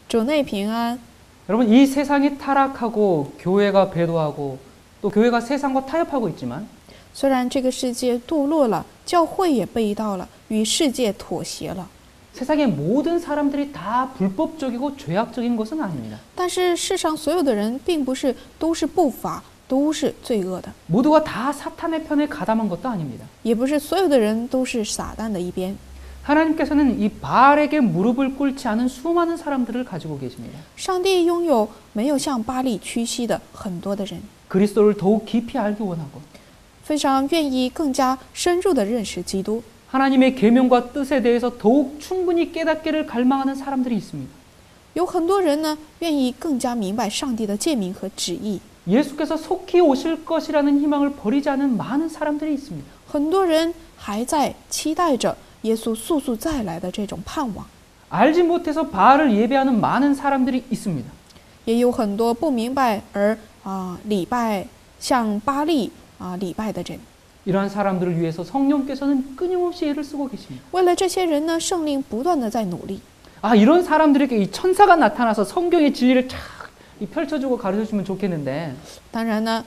主内平安。 여러분, 이 세상이 타락하고 교회가 배도하고 또 교회가 세상과 타협하고 있지만 虽然这个世界堕落了，教会也背道了，与世界妥协了， 세상의 모든 사람들이 다 불법적이고 죄악적인 것은 아닙니다. 但是世上所有的人并不是都是不法，都是罪恶的， 모두가 다 사탄의 편에 가담한 것도 아닙니다. 也不是所有的人都是撒旦的一边。 하나님께서는 이 바알에게 무릎을 꿇지 않은 수많은 사람들을 가지고 계십니다. 上帝拥有没有向巴力屈膝的很多的人， 그리스도를 더욱 깊이 알기 원하고 非常愿意更加深入的认识基督。 하나님의 계명과 뜻에 대해서 더욱 충분히 깨닫기를 갈망하는 사람들이 있습니다. 有很多人呢，愿意更加明白上帝的诫命和旨意。 예수께서 속히 오실 것이라는 희망을 버리지 않은 많은 사람들이 있습니다. 很多人还在期待着耶稣速速再来的这种盼望， 알지 못해서 바알을 예배하는 많은 사람들이 있습니다. 也有很多不明白而礼拜向巴力礼拜的人。 이러한 사람들을 위해서 성령께서는 끊임없이 애를 쓰고 계십니다. 为了这些人呢，圣灵不断的在努力。 이런 사람들에게 이 천사가 나타나서 성경의 진리를 쫙 펼쳐주고 가르쳐주면 좋겠는데 当然呢，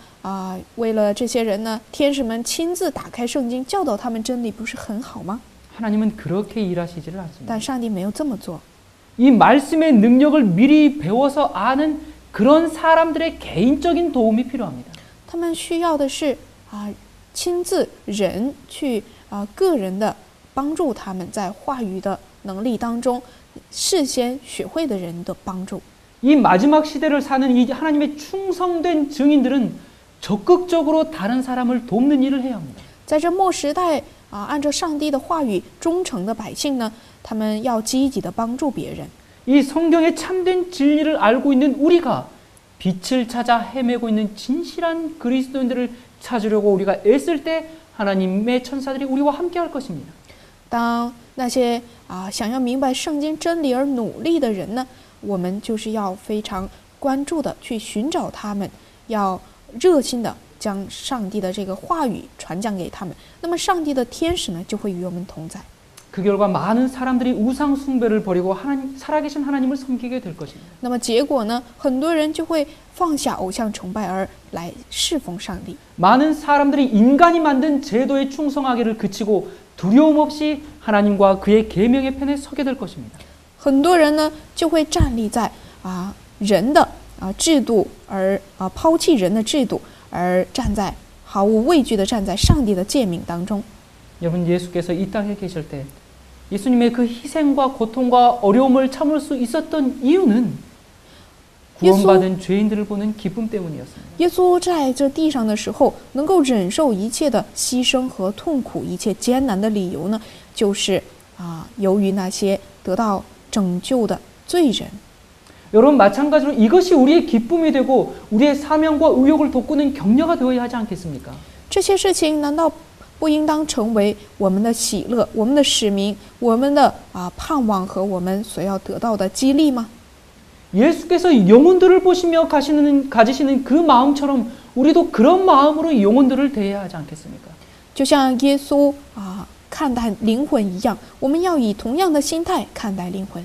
为了这些人呢，天使们亲自打开圣经，教导他们真理，不是很好吗？ 하나님은 그렇게 일하시지를 않습니다. 但上帝没有这么做。 이 말씀의 능력을 미리 배워서 아는 그런 사람들의 개인적인 도움이 필요합니다. 他们需要的是亲自人去个人的帮助他们在话语的能力当中事先学会的人的帮助。 이 마지막 시대를 사는 이 하나님의 충성된 증인들은 적극적으로 다른 사람을 돕는 일을 해야 합니다. 在这末时代按照上帝的话语忠诚的百姓呢，他们要积极的帮助别人。 이 성경의 참된 진리를 알고 있는 우리가 빛을 찾아 헤매고 있는 진실한 그리스도인들을 찾으려고 우리가 애쓸 때 하나님의 천사들이 우리와 함께 할 것입니다. 当那些想要明白圣经真理而努力的人呢，我们就是要非常关注的去寻找他们，要热心的将上帝的这个话语传讲给他们。那么上帝的天使呢，就会与我们同在。 그 결과 많은 사람들이 우상 숭배를 버리고 살아계신 하나님을 섬기게 될 것입니다. 那么结果呢，很多人就会放下偶像崇拜而来侍奉上帝。 많은 사람들이 인간이 만든 제도에 충성하기를 그치고 두려움 없이 하나님과 그의 계명의 편에 서게 될 것입니다. 很多人呢就会站立在人的制度而抛弃人的制度，而站在毫无畏惧的站在上帝的诫命当中。 여러분, 예수께서 이 땅에 계실 때 예수님의 그 희생과 고통과 어려움을 참을 수 있었던 이유는 구원받은 죄인들을 보는 기쁨 때문이었습니다. 耶稣在这地上的时候，能够忍受一切的牺牲和痛苦，一切艰难的理由呢，就是由于那些得到拯救的罪人。 여러분, 마찬가지로 이것이 우리의 기쁨이 되고 우리의 사명과 의욕을 돋구는 격려가 되어야 하지 않겠습니까? 这些事情难道不应当成为我们的喜乐、我们的使命、我们的盼望和我们所要得到的激励吗？ 예수께서 영혼들을 보시며 가지시는 그 마음처럼 우리도 그런 마음으로 영혼들을 대해야 하지 않겠습니까? 就像耶稣看待灵魂一样，我们要以同样的心态看待灵魂。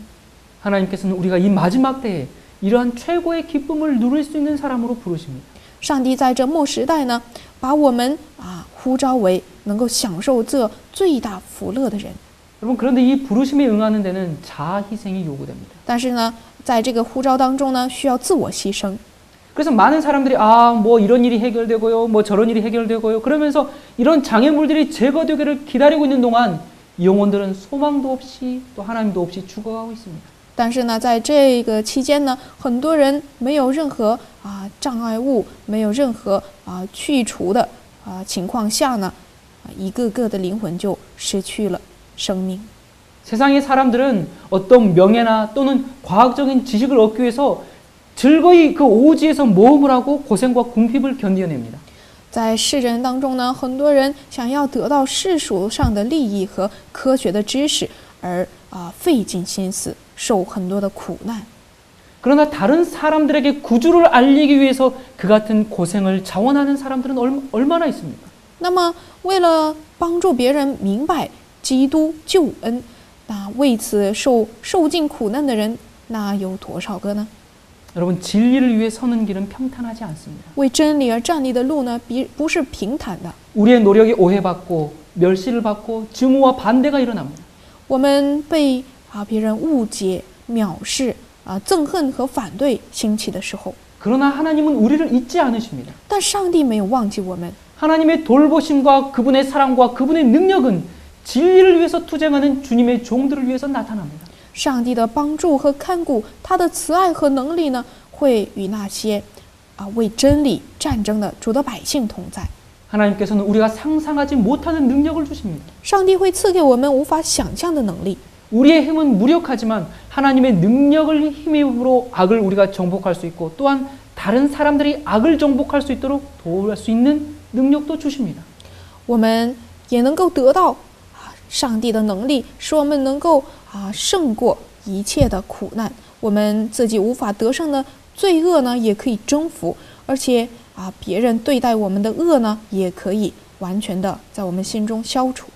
하나님께서는 우리가 이 마지막 때에 이러한 최고의 기쁨을 누릴 수 있는 사람으로 부르십니다. 上帝在这末时代呢，把我们呼召为能够享受这最大福乐的人。 여러분, 그런데 이 부르심에 응하는 데는 자아 희생이 요구됩니다. 但是呢，在这个呼召当中呢，需要自我牺牲。 그래서 많은 사람들이 뭐 이런 일이 해결되고요, 뭐 저런 일이 해결되고요, 그러면서 이런 장애물들이 제거되기를 기다리고 있는 동안 영혼들은 소망도 없이 또 하나님도 없이 죽어가고 있습니다. 但是呢，在这个期间呢，很多人没有任何障碍物，没有任何去除的情况下呢，一个个的灵魂就失去了生命。 세상의 사람들은 어떤 명예나 또는 과학적인 지식을 얻기 위해서 즐거이 그 오지에서 모험을 하고 고생과 궁핍을 견뎌냅니다. 在世人当中呢，很多人想要得到世俗上的利益和科学的知识，而费尽心思，受很多的苦难。 그러나 다른 사람들에게 구주를 알리기 위해서 그 같은 고생을 자원하는 사람들은 얼마나 있습니까? 那么，为了帮助别人明白基督救恩，为此受尽苦难的人那有多少个呢？ 여러분, 진리를 위해 서는 길은 평탄하지 않습니다. 为真理而站立的路呢，不是平坦的。 우리의 노력이 오해받고 멸시를 받고 증오와 반대가 일어납니다. 我们被别人误解、藐视、憎恨和反对兴起的时候， 그러나 하나님은 우리를 잊지 않으십니다. 但上帝没有忘记我们。 하나님의 돌보심과 그분의 사랑과 그분의 능력은 진리를 위해서 투쟁하는 주님의 종들을 위해서 나타납니다. 上帝的帮助和看顾，他的慈爱和能力呢，会与那些为真理战争的主的百姓同在。 하나님께서는 우리가 상상하지 못하는 능력을 주십니다. 上帝会赐给我们无法想象的能力。 우리의 힘은 무력하지만 하나님의 능력을 힘입으로 악을 우리가 정복할 수 있고 또한 다른 사람들이 악을 정복할 수 있도록 도울 수 있는 능력도 주십니다. 我们也能够得到上帝的能力，使我们能够胜过一切的苦难。我们自己无法得胜的罪恶呢，也可以征服，而且别人对待我们的恶呢，也可以完全的在我们心中消除。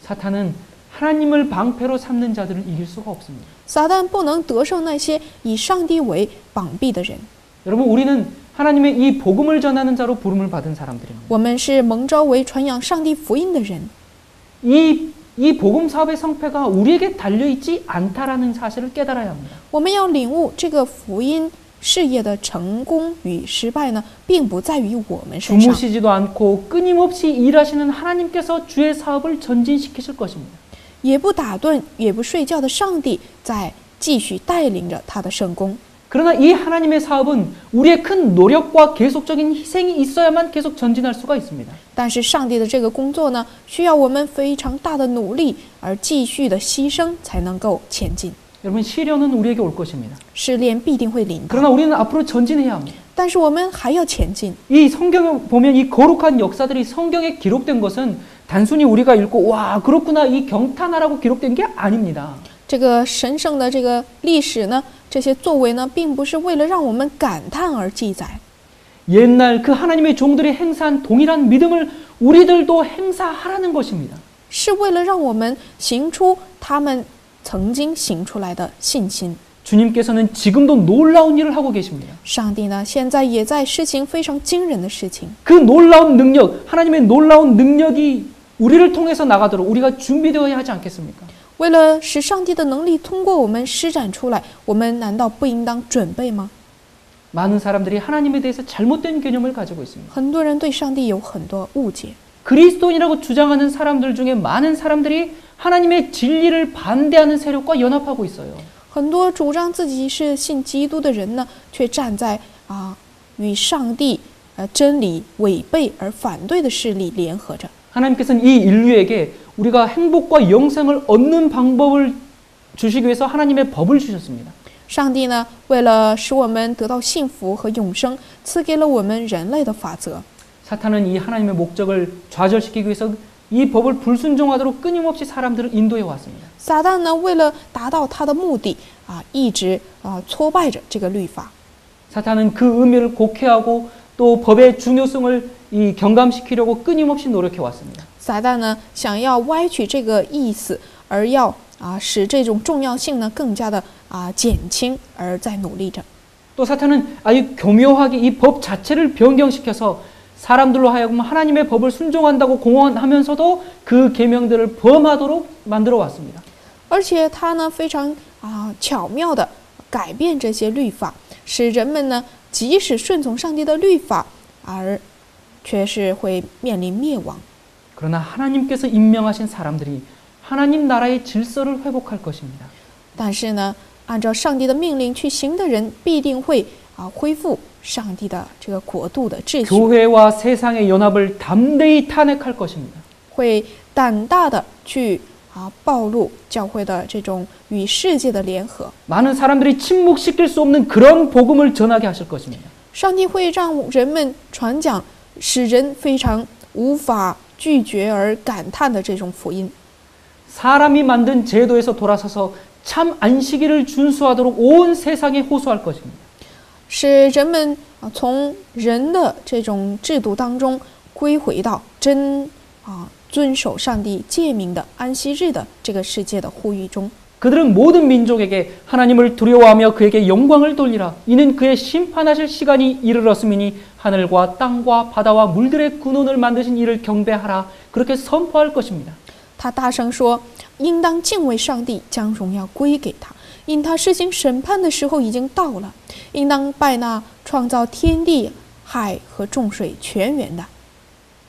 사탄은 하나님을 방패로 삼는 자들을 이길 수가 없습니다. 撒旦不能得胜那些以上帝为膀臂的人。 여러분, 우리는 하나님의 이 복음을 전하는 자로 부름을 받은 사람들입니다. 我们是蒙召为传扬上帝福音的人。 이 복음 사업의 성패가 우리에게 달려있지 않다라는 사실을 깨달아야 합니다. 我们要领悟这个福音事业的成功与失败呢，并不在于我们身上。 주무시지도 않고 끊임없이 일하시는 하나님께서 주의 사업을 전진시키실 것입니다. 也不打盹也不睡觉的上帝在继续带领着他的圣工。 그러나 이 하나님의 사업은 우리의 큰 노력과 계속적인 희생이 있어야만 계속 전진할 수가 있습니다. 但是上帝的这个工作呢，需要我们非常大的努力而继续的牺牲才能够前进。 여러분, 시련은 우리에게 올 것입니다. 试炼必定会临到， 그러나 우리는 앞으로 전진해야 합니다. 但是我们还要前进。 이 성경에 보면 이 거룩한 역사들이 성경에 기록된 것은 단순히 우리가 읽고 와 그렇구나 이 경탄하라고 기록된 게 아닙니다. 这个神圣的这个历史呢，这些作为呢，并不是为了让我们感叹而记载。 옛날 그 하나님의 종들이 행사한 동일한 믿음을 우리들도 행사하라는 것입니다. 是为了让我们行出他们曾经行出来的信心。 주님께서는 지금도 놀라운 일을 하고 계십니다. 上帝呢，现在也在施行非常惊人的事情。 그 놀라운 능력, 하나님의 놀라운 능력이 우리를 통해서 나가도록 우리가 준비되어야 하지 않겠습니까? 为了使上帝的能力通过我们施展出来，我们难道不应当准备吗？ 많은 사람들이 하나님에 대해서 잘못된 개념을 가지고 있습니다. 很多人对上帝有很多误解。 그리스도인이라고 주장하는 사람들 중에 많은 사람들이 하나님의 진리를 반대하는 세력과 연합하고 있어요. 很多主张自己是信基督的人呢，却站在与上帝真理违背而反对的势力联合着。 하나님께서는 이 인류에게 우리가 행복과 영생을 얻는 방법을 주시기 위해서 하나님의 법을 주셨습니다. 上帝呢，为了使我们得到幸福和永生，赐给了我们人类的法则。 사탄은 이 하나님의 목적을 좌절시키기 위해서 이 법을 불순종하도록 끊임없이 사람들을 인도해 왔습니다. 撒旦呢，为了达到他的目的一直挫败着这个律法。 사탄은 그 의미를 곡해하고 또 법의 중요성을 경감시키려고 끊임없이 노력해 왔습니다. 撒旦呢，想要歪曲这个意思，而要使这种重要性呢更加的减轻，而在努力着。 또 사탄은 아주 교묘하게 이 법 자체를 변경시켜서 사람들로 하여금 하나님의 법을 순종한다고 공언하면서도 그 계명들을 범하도록 만들어 왔습니다. 而且他呢非常巧妙的改变这些律法，使人们呢即使顺从上帝的律法，而却是会面临灭亡。 그러나 하나님께서 임명하신 사람들이 하나님 나라의 질서를 회복할 것입니다. 但是呢，按照上帝的命令去行的人，必定会恢复上帝的这个国度的秩序， 교회와 세상의 연합을 담대히 탄핵할 것입니다. 会胆大的去暴露教会的这种与世界的联合。 많은 사람들이 침묵시킬 수 없는 그런 복음을 전하게 하실 것입니다. 上帝会让人们传讲使人非常无法拒绝而感叹的这种福音。 사람이 만든 제도에서 돌아서서 참 안식일을 준수하도록 온 세상에 호소할 것입니다. 使人们从人的这种制度当中归回到遵守上帝诫命的安息日的这个世界的呼吁中。 그들은 모든 민족에게 하나님을 두려워하며 그에게 영광을 돌리라. 이는 그의 심판하실 시간이 이르렀음이니 하늘과 땅과 바다와 물들의 근원을 만드신 이를 경배하라. 그렇게 선포할 것입니다. 他大声说：“应当敬畏上帝，将荣耀归给他，因他施行审判的时候已经到了。应当拜那创造天地海和众水泉源的。”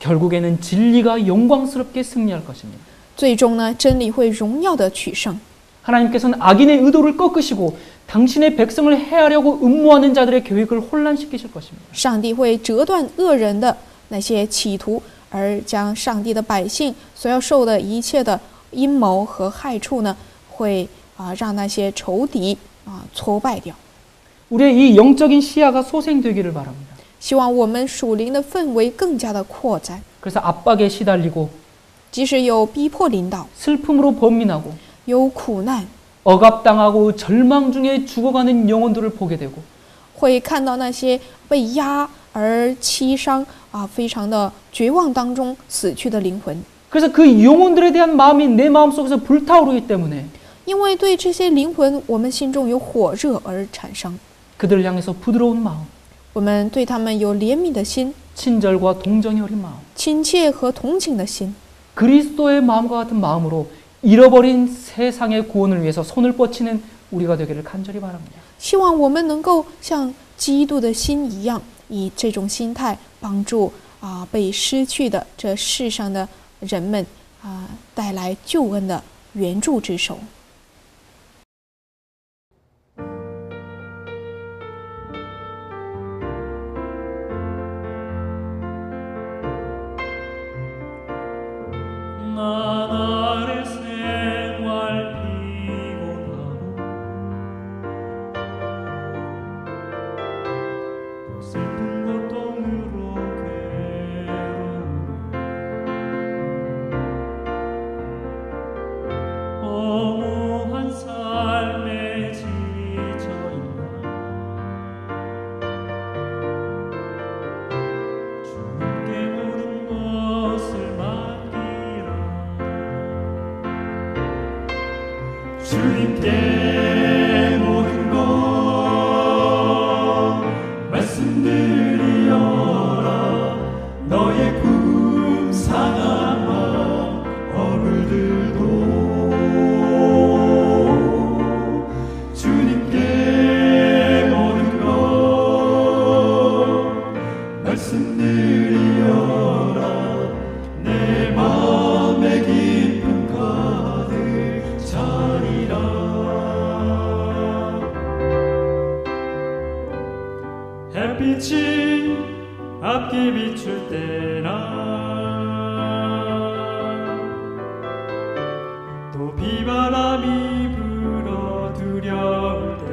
결국에는 진리가 영광스럽게 승리할 것입니다. 最终呢，真理会荣耀的取胜。 하나님께서는 악인의 의도를 꺾으시고 당신의 백성을 해하려고 음모하는 자들의 계획을 혼란시키실 것입니다. 上帝会折断恶人的那些企图，而将上帝的百姓所要受的一切的阴谋和害处呢，会让那些仇敌挫败掉。 우리의 이 영적인 시야가 소생되기를 바랍니다. 希望我们属灵的氛围更加的扩展。 그래서 압박에 시달리고 即使有逼迫领导， 슬픔으로 번민하고 有苦难， 억압당하고 절망 중에 죽어가는 영혼들을 보게 되고 会看到那些被压而欺伤非常的绝望当中死去的灵魂。 그래서 그 영혼들에 대한 마음이 내 마음속에서 불타오르기 때문에 因为对这些灵魂，我们心中有火热而产生， 그들을 향해서 부드러운 마음, 我们对他们有怜悯的心， 친절과 동정이 어린 마음, 亲切和同情的心， 그리스도의 마음과 같은 마음으로 잃어버린 세상의 구원을 위해서 손을 뻗치는 우리가 되기를 간절히 바랍니다. 希望我们能够像基督的心一样，以这种心态帮助被失去的这世上的人们带来救恩的援助之手。 나날의 생활 피곤하고 슬픈 고통으로 괴로우네 허무한 삶에 지쳐있나 주님께 모든 것을 맡기라 주님께 모든 것 말씀드리어라 너의 꿈 상한 마음 허물들도 주님께 모든 것 말씀드리어라 내 마음의 기쁨 가득 차리라 햇빛이 앞기 비출 때나 또 비바람이 불어 두려울 때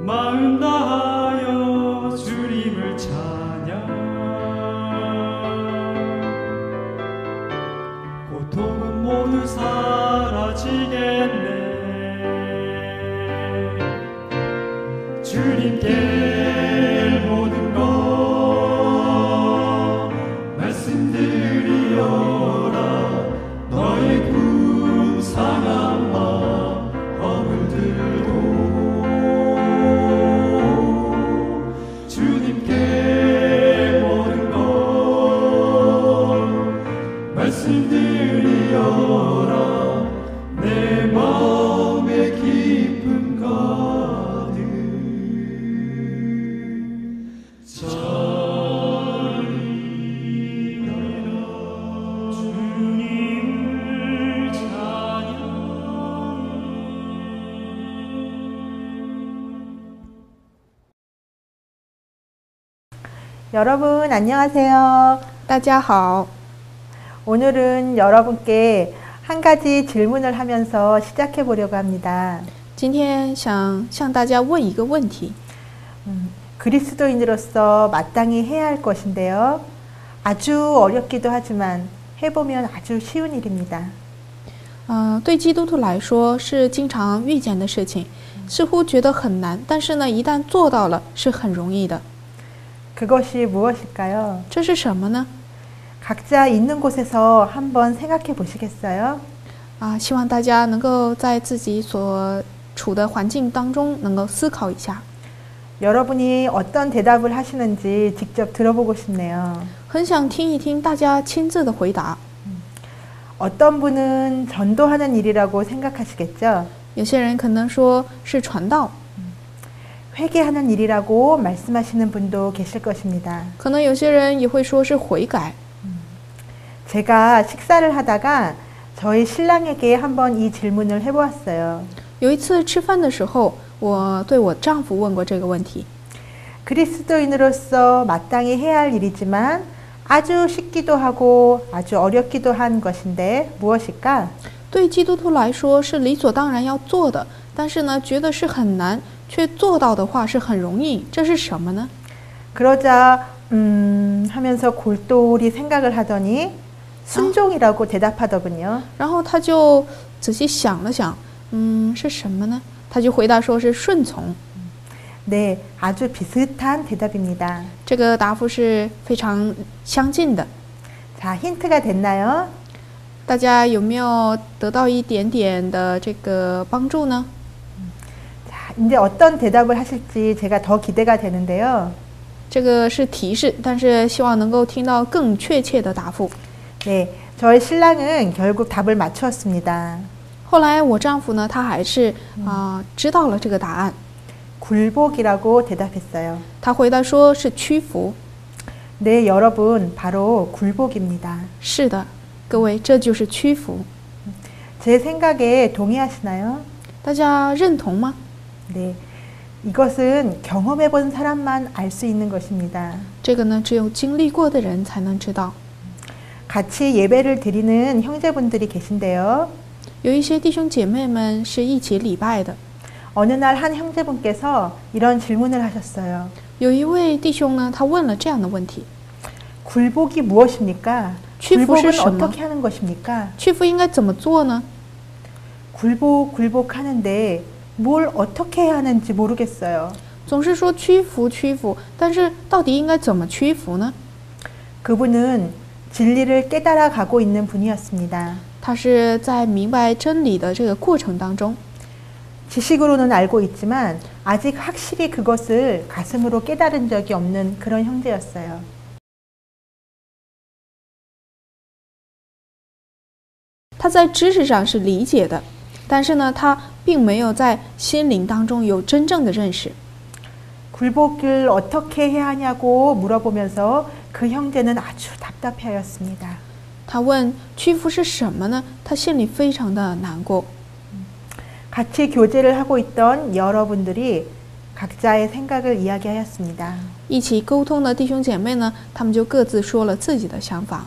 마음 다하여 주님을 찬양 고통은 모두 사라지겠네 주님께 모든 것 말씀드리어라 너의 꿈 상한 마음 허물들도 주님께 모든 것 말씀드리어라 내 마음의 기쁨 가득 차리라 주님을 찬양해 여러분 안녕하세요. 大家好， 오늘은 여러분께 한 가지 질문을 하면서 시작해 보려고 합니다. 今天想向大家问一个问题： 그리스도인으로서 마땅히 해야 할 것인데요. 아주 어렵기도 하지만 해보면 아주 쉬운 일입니다. 对基督徒来说是经常遇见的事情，似乎觉得很难，但是呢，一旦做到了是很容易的。 그것이 무엇일까요? 这是什么呢？ 각자 있는 곳에서 한번 생각해 보시겠어요? 希望大家能够在自己所处的环境当中能够思考一下。 여러분이 어떤 대답을 하시는지 직접 들어보고 싶네요. 很想听一听大家亲自的回答。 어떤 분은 전도하는 일이라고 생각하시겠죠? 有些人可能说是传道， 회개하는 일이라고 말씀하시는 분도 계실 것입니다. 可能有些人也会说是悔改。 제가 식사를 하다가 저희 신랑에게 한번 이 질문을 해보았어요. 有一次吃饭的时候，我对我丈夫问过这个问题。 그리스도인으로서 마땅히 해야 할 일이지만 아주 쉽기도 하고 아주 어렵기도 한 것인데 무엇일까? 对基督徒来说是理所当然要做的，但是呢，觉得是很难，却做到的话是很容易，这是什么呢？ 그러자 하면서 골똘히 생각을 하더니 순종이라고 대답하더군요. 然后他就仔细想了想，是什么呢？他就回答说是顺从。 네, 아주 비슷한 대답입니다. 这个答复是非常相近的。 자, 힌트가 됐나요? 大家有没有得到一点点的这个帮助呢？ 자, 이제 어떤 대답을 하실지 제가 더 기대가 되는데요. 这个是提示，但是希望能够听到更确切的答复。 네, 저희 신랑은 결국 답을 맞추었습니다. 后来我丈夫呢，他还是知道了这个答案， 굴복이라고 대답했어요. 他回答说是屈服。 네, 여러분, 바로 굴복입니다. 是的，各位，这就是屈服。 제 생각에 동의하시나요? 大家认同吗？ 네, 이것은 경험해 본 사람만 알 수 있는 것입니다. 这个呢，只有经历过的人才能知道。 같이 예배를 드리는 형제분들이 계신데요. 有一些弟兄姐妹们是一起礼拜的。 어느 날 한 형제분께서 이런 질문을 하셨어요. 有一位弟兄呢，他问了这样的问题： 굴복이 무엇입니까? 굴복은 어떻게 하는 것입니까? 屈服应该怎么做呢？ 굴복하는데 뭘 어떻게 해야 하는지 모르겠어요. 总是说屈服，但是到底应该怎么屈服呢？ 그분은 진리를 깨달아 가고 있는 분이었습니다. 他是在明白真理的这个过程当中， 지식으로는 알고 있지만 아직 확실히 그것을 가슴으로 깨달은 적이 없는 그런 형제였어요. 他在知识上是理解的，但是呢，他并没有在心灵当中有真正的认识。 굴복을 어떻게 해야 하냐고 물어보면서 그 형제는 아주 답답해하였습니다. 他问屈服是什么呢？他心里非常的难过。 같이 교제를 하고 있던 여러분들이 각자의 생각을 이야기하였습니다. 一起沟通的弟兄姐妹呢，他们就各自说了自己的想法。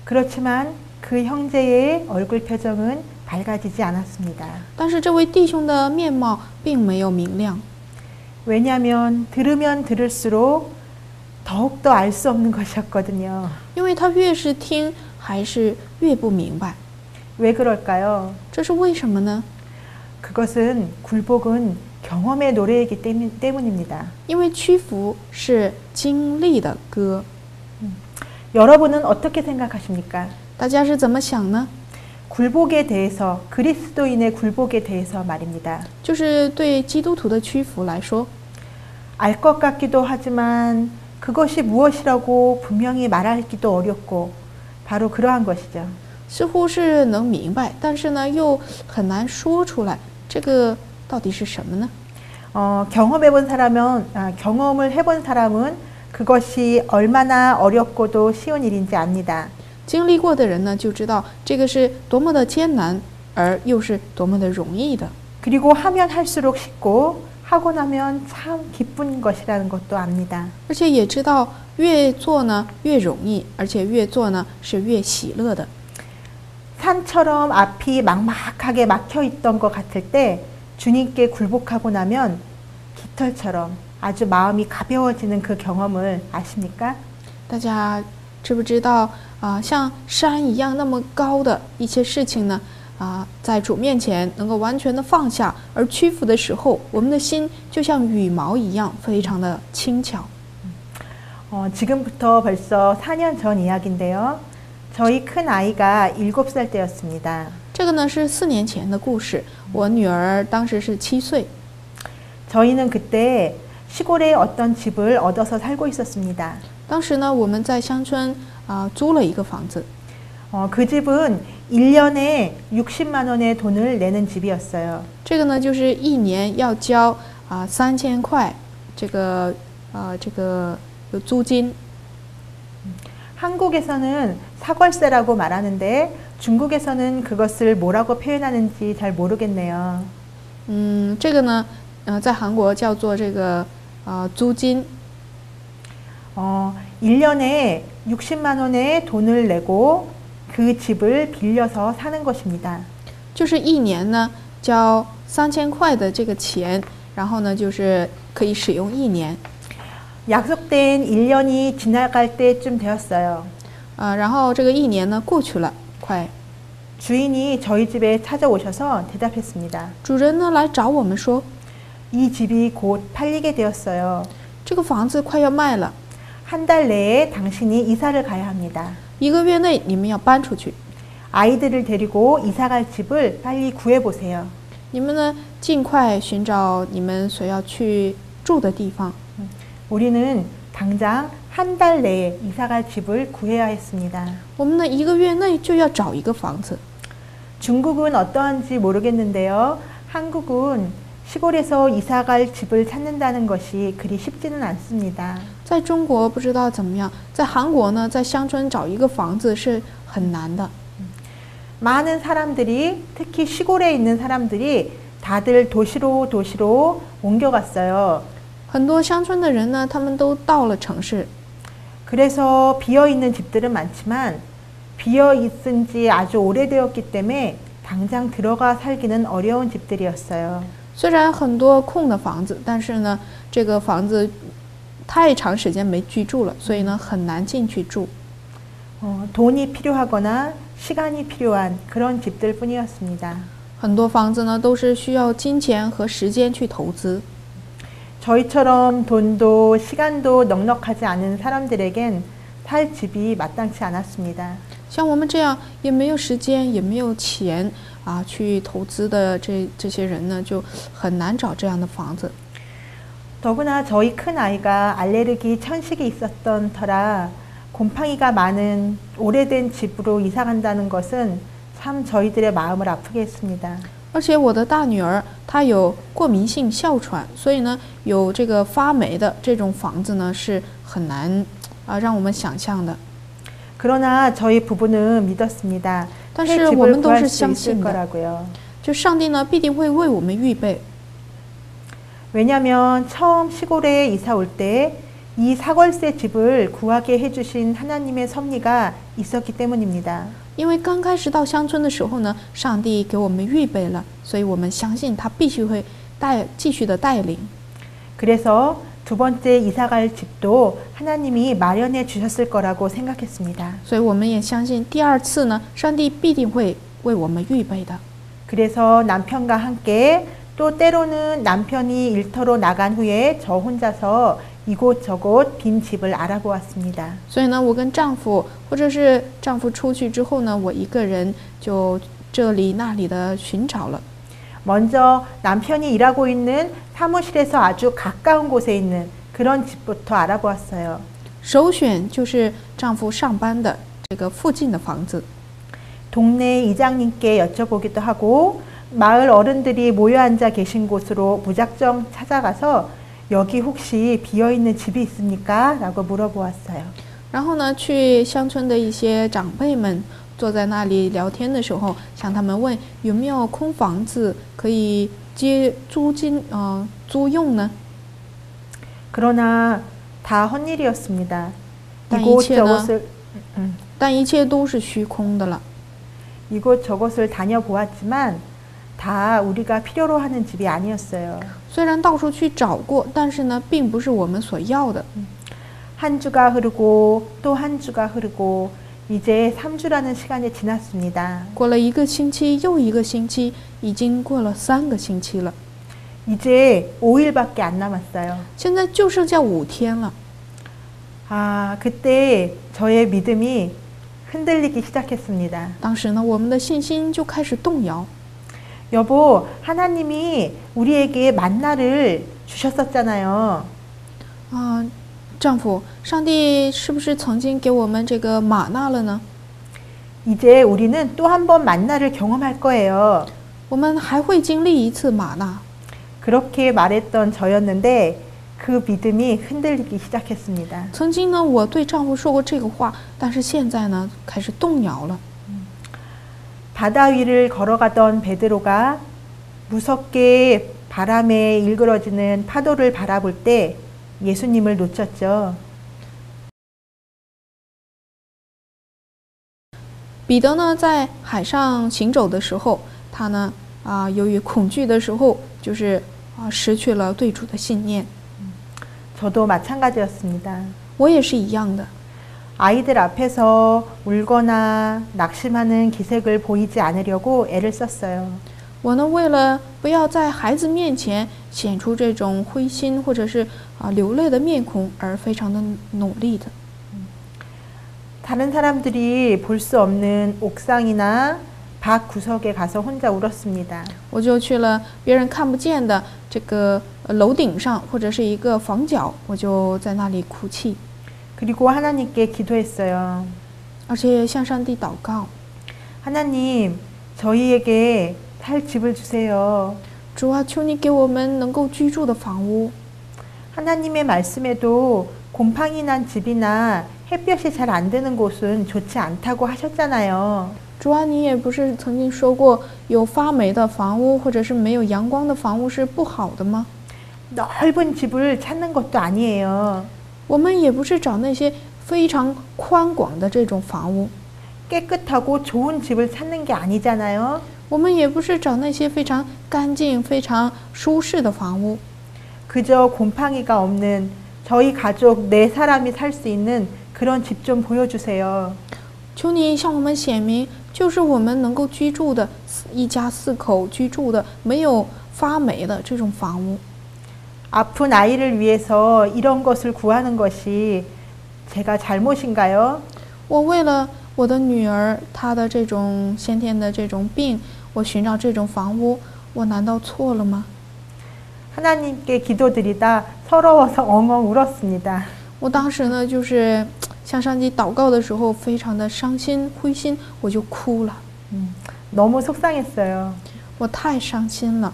그렇지만 그 형제의 얼굴 표정은 밝아지지 않았습니다. 但是这位弟兄的面貌并没有明亮， 왜냐하면 들으면 들을수록 더욱더 알 수 없는 것이었거든요. 因为他越是听，还是越不明白。 왜 그럴까요? 这是为什么呢？ 그것은 굴복은 경험의 노래이기 때문입니다. 因为屈服是经历的歌。 여러분은 어떻게 생각하십니까? 大家是怎么想呢？ 굴복에 대해서, 그리스도인의 굴복에 대해서 말입니다. 就是对基督徒的屈服来说， 알 것 같기도 하지만 그것이 무엇이라고 분명히 말하기도 어렵고 바로 그러한 것이죠. 似乎是能明白，但是呢，又很难说出来，这个到底是什么呢？ 경험을 해본 사람은 그것이 얼마나 어렵고도 쉬운 일인지 압니다. 经历过的人呢，就知道这个是多么的艰难，而又是多么的容易的。 그리고 하면 할수록 쉽고 하고 나면 참 기쁜 것이라는 것도 압니다. 而且也知道越做呢越容易，而且越做呢是越喜乐的。 산처럼 앞이 막막하게 막혀 있던 것 같을 때 주님께 굴복하고 나면 깃털처럼 아주 마음이 가벼워지는 그 경험을 아십니까? 大家知不知道像山一样那么高的一些事情呢？在主面前能够完全的放下，而屈服的时候，我们的心就像羽毛一样，非常的轻巧。 지금부터 벌써 4년 전 이야기인데요. 저희 큰 아이가 7살 때였습니다. 这个呢是4年前的故事，我女儿当时是7岁。 저희는 그때 시골에 어떤 집을 얻어서 살고 있었습니다. 当时呢我们在乡村租了一个房子， 그 집은 1년에 60만 원의 돈을 내는 집이었어요. 这个呢就是一年要交3000块这个租金。 한국에서는 사골세라고 말하는데 중국에서는 그것을 뭐라고 표현하는지 잘 모르겠네요. 这个呢在韩国叫做这个租金。 1년에 60만 원의 돈을 내고 그 집을 빌려서 사는 것입니다. 就是一年呢交3000块的这个钱，然后呢就是可以使用一年。 약속된 1년이 지나갈 때쯤 되었어요. 然后这个一年呢过去了，快。 주인이 저희 집에 찾아오셔서 대답했습니다. 主人呢来找我们说， 이 집이 곧 팔리게 되었어요. 这个房子快要卖了， 한 달 내에 당신이 이사를 가야 합니다. 1个月内你们要搬出去。 아이들을 데리고 이사갈 집을 빨리 구해보세요. 你们呢尽快寻找你们所要去住的地方。 우리는 당장 한 달 내에 이사갈 집을 구해야 했습니다. 我们呢1个月内就要找一个房子。 중국은 어떠한지 모르겠는데요. 한국은 시골에서 이사갈 집을 찾는다는 것이 그리 쉽지는 않습니다. 在中国不知道怎么样，在韩国呢，在乡村找一个房子是很难的。 많은 사람들이 특히 시골에 있는 사람들이 다들 도시로 옮겨갔어요. 很多乡村的人呢，他们都到了城市， 그래서 비어있는 집들은 많지만 비어있은 지 아주 오래되었기 때문에 당장 들어가 살기는 어려운 집들이었어요. 虽然很多空的房子，但是呢，这个房子太长时间没居住了，所以呢很难进去住。 돈이 필요하거나 시간이 필요한 그런 집들 뿐이었습니다. 很多房子呢都是需要金钱和时间去投资。 저희처럼 돈도 시간도 넉넉하지 않은 사람들에겐 살 집이 마땅치 않았습니다. 像我们这样也没有时间也没有钱去投资的这些人呢，就很难找这样的房子。 더구나 저희 큰 아이가 알레르기 천식이 있었던 터라 곰팡이가 많은 오래된 집으로 이사 간다는 것은 참 저희들의 마음을 아프게 했습니다. 而且我的大女儿她有过敏性哮喘，所以呢有这个发霉的这种房子呢是很难让我们想象的。 그러나 저희 부부는 믿었습니다. 但 새 是我 집을 们都 구할 是 수 相 있을 信的， 거라고요. 就上帝呢必定会为我们预备。 왜냐하면 처음 시골에 이사 올 때 이 사골세 집을 구하게 해주신 하나님의 섭리가 있었기 때문입니다. 因为刚开始到乡村的时候呢，上帝给我们预备了，所以我们相信他必须会继续的带领。 그래서 두 번째 이사갈 집도 하나님이 마련해 주셨을 거라고 생각했습니다. 所以我们也相信第2次呢，上帝必定会为我们预备的。 그래서 남편과 함께 또 때로는 남편이 일터로 나간 후에 저 혼자서 이곳저곳 빈 집을 알아보았습니다. 所以呢，我跟丈夫，或者是丈夫出去之后呢，我一个人就这里那里的寻找了。 먼저 남편이 일하고 있는 사무실에서 아주 가까운 곳에 있는 그런 집부터 알아보았어요. 首选就是丈夫上班的这个附近的房子。 동네 이장님께 여쭤보기도 하고 마을 어른들이 모여 앉아 계신 곳으로 무작정 찾아가서 여기 혹시 비어있는 집이 있습니까? 라고 물어보았어요. 然后呢，去乡村的一些长辈们坐在那里聊天的时候，向他们问有没有空房子可以接租用呢？ 그러나 다 헛일이었습니다. 但一切呢， 이곳저곳을 但一切都是虚空的了。 이곳저곳을 다녀보았지만 다 우리가 필요로 하는 집이 아니었어요. 虽然到处去找过，但是呢，并不是我们所要的。 한 주가 흐르고 또 한 주가 흐르고 이제 3주라는 시간이 지났습니다. 过了1个星期又1个星期，已经过了3个星期了。 이제 5일밖에 안 남았어요. 现在就剩下5天了。 아, 그때 저의 믿음이 흔들리기 시작했습니다. 当时呢，我们的信心就开始动摇。 여보, 하나님이 우리에게 만나를 주셨었잖아요. 啊，丈夫，上帝是不是曾经给我们这个玛纳了呢？ 이제 우리는 또 한 번 만나를 경험할 거예요. 我们还会经历一次玛纳。 그렇게 말했던 저였는데 그 믿음이 흔들리기 시작했습니다. 曾经呢，我对丈夫说过这个话，但是现在呢，开始动摇了。 바다 위를 걸어가던 베드로가 무섭게 바람에 일그러지는 파도를 바라볼 때 예수님을 놓쳤죠. 彼得呢，在海上行走的时候，他呢，由于恐惧的时候，就是失去了对主的信念。 저도 마찬가지였습니다. 我也是一样的。 아이들 앞에서 울거나 낙심하는 기색을 보이지 않으려고 애를 썼어요. 我呢，为了不要在孩子面前显出这种灰心或者是流泪的面孔，而非常的努力的。 다른 사람들이 볼 수 없는 옥상이나 밖 구석에 가서 혼자 울었습니다. 我就去了别人看不见的这个楼顶上，或者是一个房角，我就在那里哭泣， 그리고 하나님께 기도했어요. 而且向上帝祷告。 하나님, 저희에게 살 집을 주세요. 主啊，求你给我们能够居住的房屋。 하나님의 말씀에도 곰팡이 난 집이나 햇볕이 잘 안 드는 곳은 좋지 않다고 하셨잖아요. 主啊，你也不是曾经说过，有发霉的房屋或者是没有阳光的房屋是不好的吗？ 넓은 집을 찾는 것도 아니에요. 我们也不是找那些非常宽广的这种房屋， 깨끗하고 좋은 집을 찾는 게 아니잖아요. 我们也不是找那些非常干净、非常舒适的房屋， 그저 곰팡이가 없는 저희 가족 4사람이 살 수 있는 그런 집 좀 보여주세요. 求你向我们显明，就是我们能够居住的一家4口居住的没有发霉的这种房屋。 아픈 아이를 위해서 이런 것을 구하는 것이 제가 잘못인가요? 我为了我的女儿她的这种先天的这种病，我寻找这种房屋，我难道错了吗？ 하나님께 기도드리다 서러워서 엉엉 울었습니다. 我当时呢，就是向上帝祷告的时候，非常的伤心、灰心，我就哭了。 너무 속상했어요. 我太伤心了。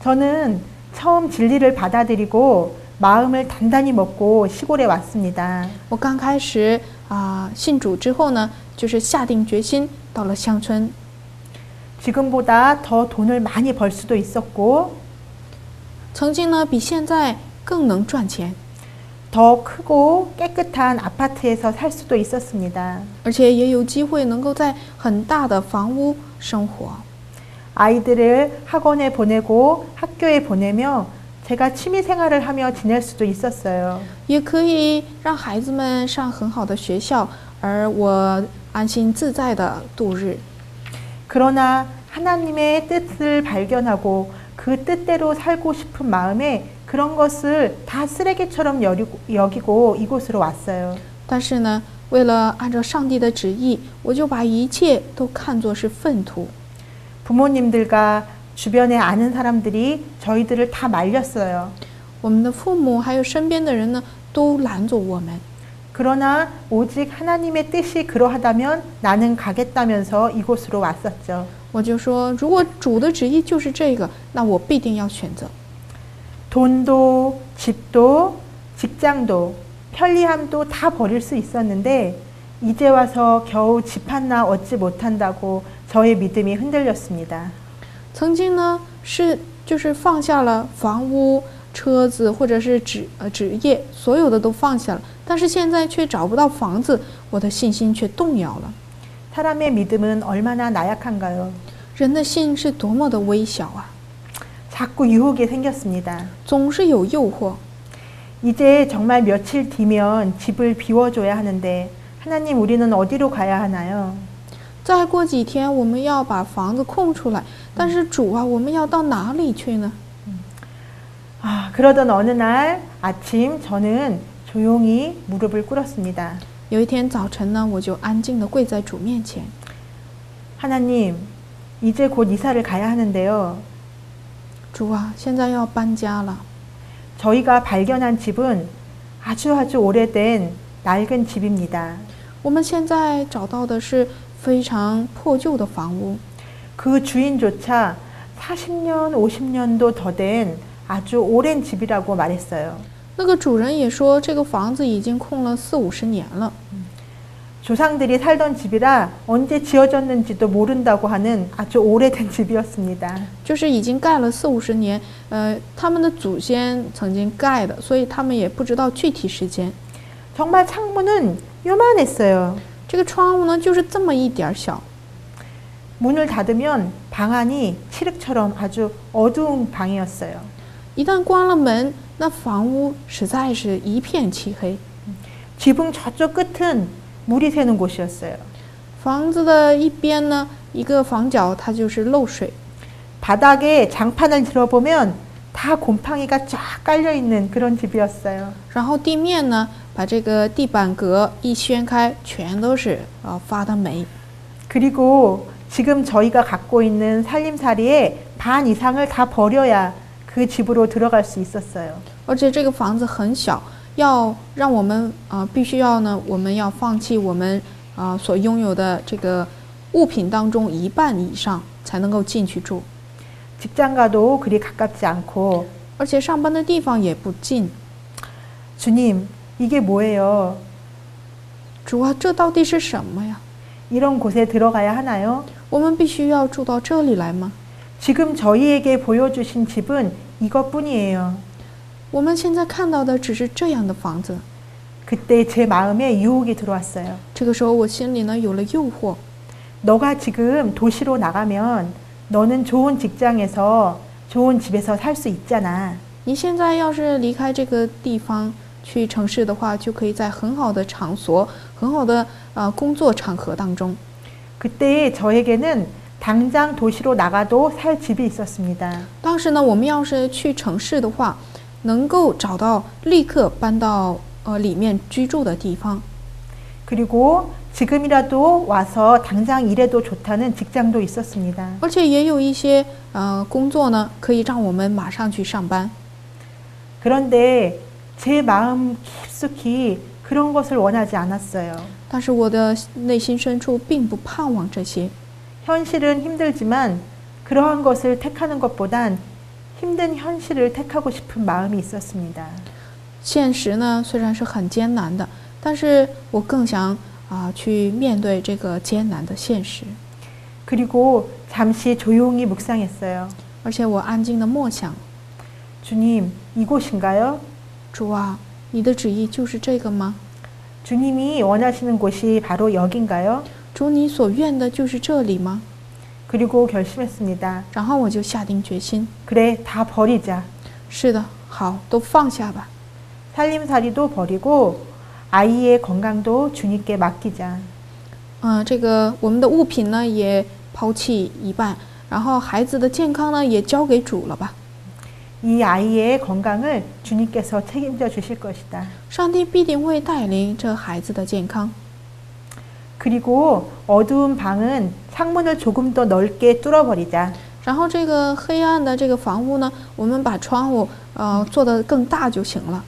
저는 처음 진리를 받아들이고 마음을 단단히 먹고 시골에 왔습니다. 我刚开始信主之后呢，就是下定决心到了乡村。 지금보다 더 돈을 많이 벌 수도 있었고 曾经呢，比现在更能赚钱， 더 크고 깨끗한 아파트에서 살 수도 있었습니다. 而且也有机会能够在很大的房屋生活。 아이들을 학원에 보내고 학교에 보내며 제가 취미 생활을 하며 지낼 수도 있었어요. 也可以让孩子们上很好的学校，而我安心自在的度日。 그러나 하나님의 뜻을 발견하고 그 뜻대로 살고 싶은 마음에 그런 것을 다 쓰레기처럼 여기고 이곳으로 왔어요. 但是呢，为了按照上帝的旨意，我就把一切都看作是粪土。 부모님들과 주변에 아는 사람들이 저희들을 다 말렸어요. 我们的父母还有身边的人呢，都拦住我们。 그러나 오직 하나님의 뜻이 그러하다면 나는 가겠다면서 이곳으로 왔었죠. 我就说，如果主的旨意就是这个，那我必定要选择。 돈도 집도 직장도 편리함도 다 버릴 수 있었는데 이제 와서 겨우 집 하나 얻지 못한다고 저의 믿음이 흔들렸습니다. 曾经呢，就是放下了房屋、车子或者是职业，所有的都放下了，但是现在却找不到房子，我的信心却动摇了。 사람의 믿음은 얼마나 나약한가요? 人的心是多么的微小啊！ 자꾸 유혹이 생겼습니다. 总是有诱惑。 이제 정말 며칠 뒤면 집을 비워줘야 하는데 하나님 우리는 어디로 가야 하나요? 再过几天我们要把房子空出来，但是主啊，我们要到哪里去呢？ 그러던 어느 날 아침 저는 조용히 무릎을 꿇었습니다. 有一天早晨呢，我就安静地跪在主面前。 하나님, 이제 곧 이사를 가야 하는데요. 主啊，现在要搬家了。 저희가 발견한 집은 아주 오래된 낡은 집입니다. 我们现在找到的是非常破旧的房屋， 그 주인조차 40년, 50년도 더 된 아주 오랜 집이라고 말했어요. 那个主人也说这个房子已经空了40-50年了。 조상들이 살던 집이라 언제 지어졌는지도 모른다고 하는 아주 오래된 집이었습니다. 就是已经盖了40-50年，他们的祖先曾经盖的，所以他们也不知道具体时间。 정말 창문은 요만했어요. 这个窗户呢，就是这么一点小， 문을 닫으면 방 안이 칠흑처럼 아주 어두운 방이었어요. 一旦关了门，那房屋实在是一片漆黑。 지붕 저쪽 끝은 물이 새는 곳이었어요. 房子的一边呢，一个房角它就是漏水， 바닥에 장판을 들어보면 다 곰팡이가 쫙 깔려 있는 그런 집이었어요. 然后地面呢，把这个地板革一掀开，全都是发的霉。 그리고 지금 저희가 갖고 있는 살림살이의 반 이상을 다 버려야 그 집으로 들어갈 수 있었어요. 而且这个房子很小，要让我们必须要呢，我们要放弃我们所拥有的这个物品当中一半以上，才能够进去住。 직장가도 그리 가깝지 않고 而且上班的地方也不近。 주님, 이게 뭐예요? 主啊，这到底是什么呀？ 이런 곳에 들어가야 하나요? 我们必须要住到这里来吗？ 지금 저희에게 보여주신 집은 이것뿐이에요. 我们现在看到的只是这样的房子。 그때 제 마음에 유혹이 들어왔어요. 这个时候我心里呢有了诱惑。 너가 지금 도시로 나가면 너는 좋은 직장에서 좋은 집에서 살 수 있잖아. 你现在要是离开这个地方去城市的话，就可以在很好的场所、很好的工作场合当中。 그때 저에게는 당장 도시로 나가도 살 집이 있었습니다. 当时呢，我们要是去城市的话，能够找到立刻搬到里面居住的地方。 그리고 지금이라도 와서 당장 일해도 좋다는 직장도 있었습니다. 而且也有一些工作呢，可以让我们马上去上班。 그런데 제 마음 깊숙이 그런 것을 원하지 않았어요. 但是我的内心深处并不盼望这些。 현실은 힘들지만 그러한 것을 택하는 것보단 힘든 현실을 택하고 싶은 마음이 있었습니다. 现实呢虽然是很艰难的，但是我更想去面对这个艰难的现实。 그리고 잠시 조용히 묵상했어요. 而且我安静的默想， 주님, 이곳인가요? 主啊，你的旨意就是这个吗？ 주님이 원하시는 곳이 바로 여긴가요? 主，你所愿的就是这里吗？ 그리고 결심했습니다. 然后我就下定决心， 그래, 다 버리자. 是的，好，都放下吧。 살림살이도 버리고 아이의 건강도 주님께 맡기자. 这个我们的物品呢也抛弃一半，然后孩子的健康呢也交给主了吧。 이 아이의 건강을 주님께서 책임져 주실 것이다. 上帝必定会带领这孩子的健康。 그리고 어두운 방은 창문을 조금 더 넓게 뚫어버리자. 然后这个黑暗的这个房屋呢，我们把窗户做得更大就行了。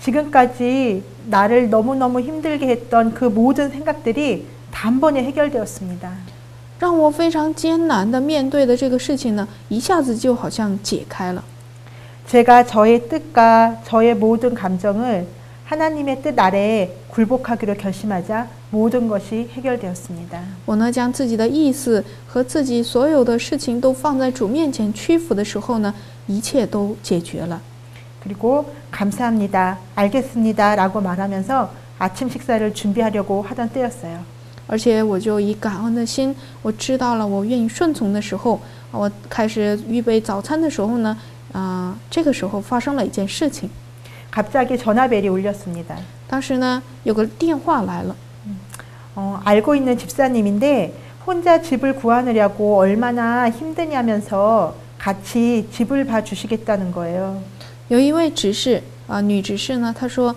지금까지 나를 너무너무 힘들게 했던 그 모든 생각들이 단번에 해결되었습니다. 让我非常艰难的面对的这个事情呢，一下子就好像解开了。 제가 저의 뜻과 저의 모든 감정을 하나님의 뜻 아래에 굴복하기로 결심하자 모든 것이 해결되었습니다. 我呢将自己的意思和自己所有的事情都放在主面前屈服的时候呢，一切都解决了。 그리고 감사합니다, 알겠습니다 라고 말하면서 아침 식사를 준비하려고 하던 때였어요. 而且我就以感恩的心，我知道了，我愿意顺从的时候，我开始预备早餐的时候呢，这个时候发生了一件事情。 갑자기 전화벨이 울렸습니다. 当时呢，有个电话来了， 알고 있는 집사님인데 혼자 집을 구하느라고 얼마나 힘드냐면서 같이 집을 봐주시겠다는 거예요. 有一位执事女执事呢，她说，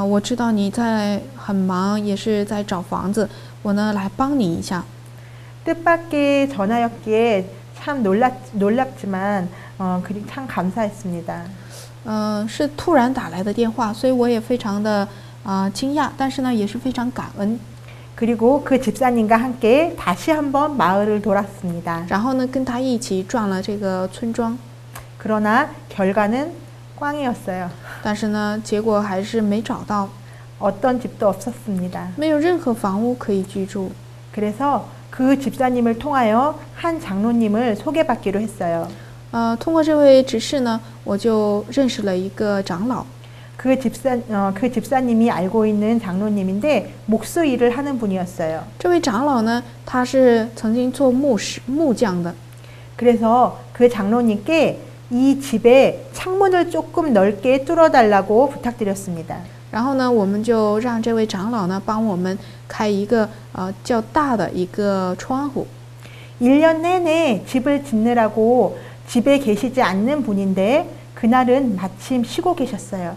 我知道你在很忙，也是在找房子，我呢来帮你一下。 뜻밖의 전화였기에 참 놀랍지만 그리 참 감사했습니다. 是突然打来的电话，所以我也非常的惊讶，但是呢也是非常感恩。 그리고 그 집사님과 함께 다시 한번 마을을 돌았습니다. 然后呢跟他一起转了这个村庄， 그러나 결과는 꽝이었어요. 但是呢结果还是没找到， 어떤 집도 없었습니다. 没有任何房屋可以居住。 그래서 그 집사님을 통하여 한 장로님을 소개받기로 했어요. 通过这位执事呢，我就认识了一个长老。 그 집사님이 알고 있는 장로님인데 목수 일을 하는 분이었어요. 这位长老呢，他是曾经做木匠的， 그래서 그 장로님께 이 집에 창문을 조금 넓게 뚫어달라고 부탁드렸습니다. 然后呢，我们就让这位长老呢帮我们开一个较大的一个窗户。 1년 내내 집을 짓느라고 집에 계시지 않는 분인데 그날은 마침 쉬고 계셨어요.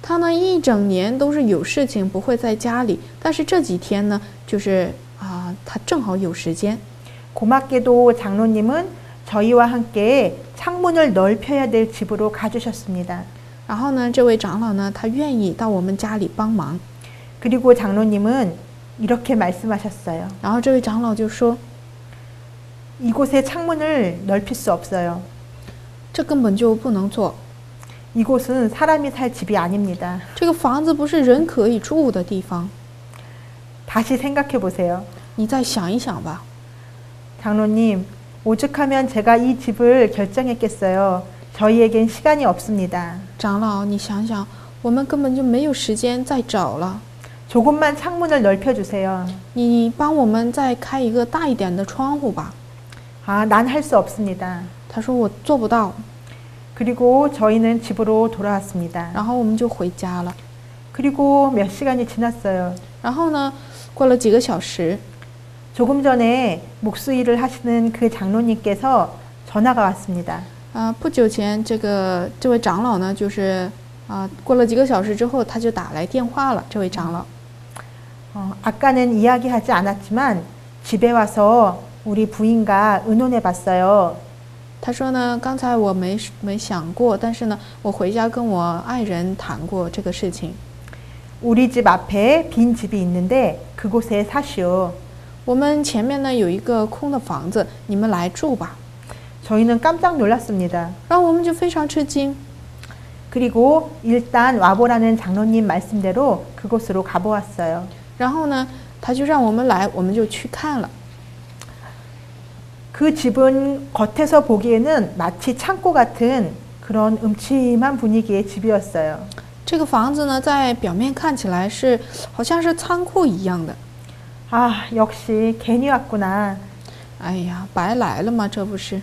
他呢一整年都是有事情不会在家里，但是这几天呢，就是他正好有时间。 고맙게도 장로님은 저희와 함께 창문을 넓혀야 될 집으로 가주셨습니다. 然后呢，这位长老呢，他愿意到我们家里帮忙。 그리고 장로님은 이렇게 말씀하셨어요. 然后这位长老就说， 이곳에 창문을 넓힐 수 없어요. 这根本就不能做， 이곳은 사람이 살 집이 아닙니다. 这个房子不是人可以住的地方。 다시 생각해 보세요. 你再想一想吧。 장로님, 오죽하면 제가 이 집을 결정했겠어요. 저희에겐 시간이 없습니다. 长老，你想想，我们根本就没有时间再找了。 조금만 창문을 넓혀주세요. 你帮我们再开一个大一点的窗户吧。 아, 난 할 수 없습니다. 他说我做不到， 그리고 저희는 집으로 돌아왔습니다. 然后我们就回家了。 그리고 몇 시간이 지났어요. 然后呢，过了几个小时， 조금 전에 목수 일을 하시는 그 장로님께서 전화가 왔습니다. 不久前这位长老呢，就是过了几个小时之后，他就打来电话了。这位长老， 아까는 이야기하지 않았지만 집에 와서 우리 부인과 의논해 봤어요. 他说呢，刚才我没想过，但是呢，我回家跟我爱人谈过这个事情。 우리 집 앞에 빈 집이 있는데 그곳에 사시오. 我们前面呢有一个空的房子，你们来住吧。 저희는 깜짝 놀랐습니다. 然后我们就非常吃惊， 그리고 일단 와보라는 장로님 말씀대로 그곳으로 가보았어요. 然后呢，他就让我们来，我们就去看了。 그 집은 겉에서 보기에는 마치 창고 같은 그런 음침한 분위기의 집이었어요. 这个房子呢，在表面看起来是好像是仓库一样的。 아, 역시 괜히 왔구나. 哎呀，白来了吗？这不是。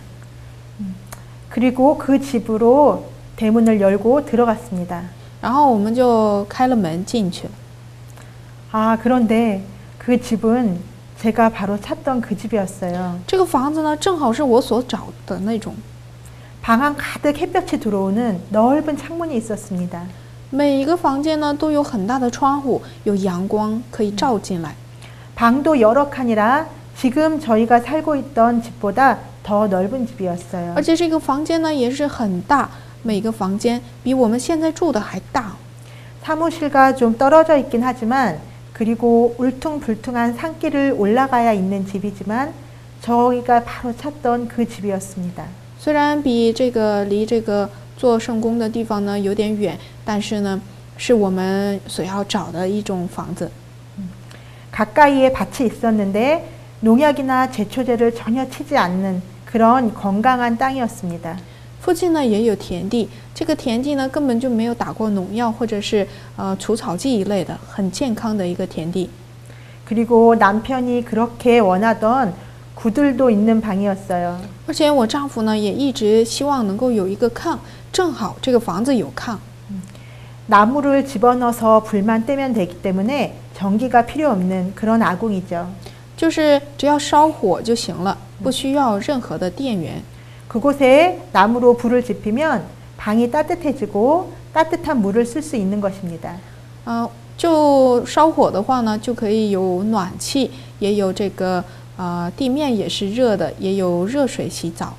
그리고 그 집으로 대문을 열고 들어갔습니다. 然后我们就开了门进去了。 아, 그런데 그 집은 제가 바로 찾던 그 집이었어요. 这个房子呢，正好是我所找的那种， 방 안 가득 햇볕이 들어오는 넓은 창문이 있었습니다. 每一个房间呢都有很大的窗户，有阳光可以照进来。 방도 여러 칸이라 지금 저희가 살고 있던 집보다 더 넓은 집이었어요. 而且这个房间呢也是很大，每个房间比我们现在住的还大。 사무실과 좀 떨어져 있긴 하지만 그리고 울퉁불퉁한 산길을 올라가야 있는 집이지만 저희가 바로 찾던 그 집이었습니다. 虽然比这个离这个做圣工的地方呢有点远，但是呢是我们所要找的一种房子。 가까이에 밭이 있었는데 농약이나 제초제를 전혀 치지 않는 그런 건강한 땅이었습니다. 附近呢也有田地，这个田地呢根本就没有打过农药或者是除草剂一类的，很健康的一个田地。 그리고 남편이 그렇게 원하던 구들도 있는 방이었어요. 而且我丈夫呢也一直希望能够有一个炕，正好这个房子有炕。 나무를 집어넣어서 불만 떼면 되기 때문에 전기가 필요 없는 그런 아궁이죠. 就是只要烧火就行了，不需要任何的电源。 그곳에 나무로 불을 지피면 방이 따뜻해지고 따뜻한 물을 쓸 수 있는 것입니다. 就烧火的话呢，就可以有暖气，也有这个地面也是热的，也有热水洗澡。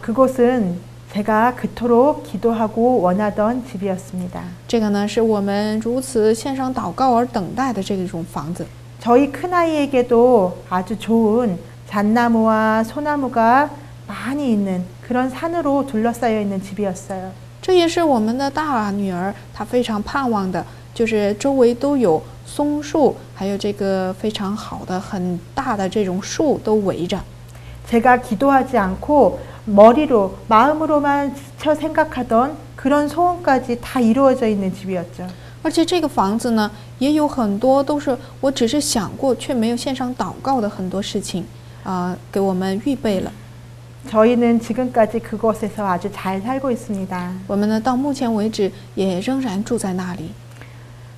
그곳은 제가 그토록 기도하고 원하던 집이었습니다. 这个呢，是我们如此献上祷告而等待的这种房子。 저희 큰아이에게도 아주 좋은 잣나무와 소나무가 많이 있는 그런 산으로 둘러싸여 있는 집이었어요. 这也是我们的大女儿她非常盼望的，就是周围都有松树，还有这个非常好的很大的这种树都围着。 제가 기도하지 않고 머리로 마음으로만 스쳐 생각하던 그런 소원까지 다 이루어져 있는 집이었죠. 而且这个房子呢，也有很多都是我只是想过却没有献上祷告的很多事情，给我们预备了。 저희는 지금까지 그곳에서 아주 잘 살고 있습니다. 我们呢，到目前为止也仍然住在那里。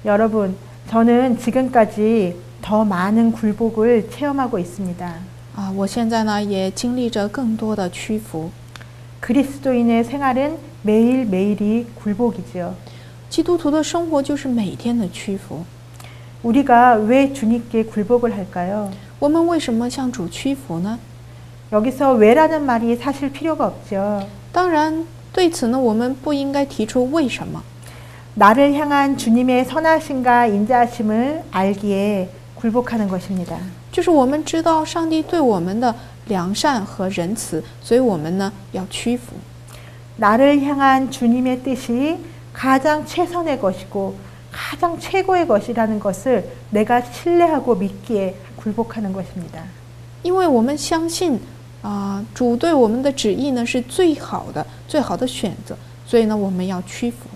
여러분, 저는 지금까지 더 많은 굴복을 체험하고 있습니다. 我现在呢也经历着更多的屈服。 그리스도인의 생활은 매일매일이 굴복이지요. 基督徒的生活就是每天的屈服。 우리가 왜 주님께 굴복을 할까요? 我们为什么向主屈服呢？ 여기서 왜라는 말이 사실 필요가 없죠. 当然，对此呢，我们不应该提出为什么。 나를 향한 주님의 선하심과 인자하심을 알기에 굴복하는 것입니다. 就是我们知道上帝对我们的良善和仁慈，所以我们呢要屈服。 나를 향한 주님의 뜻이 가장 최선의 것이고 가장 최고의 것이라는 것을 내가 신뢰하고 믿기에 굴복하는 것입니다. 因为我们相信主对我们的旨意呢是最好的选择，所以呢我们要屈服。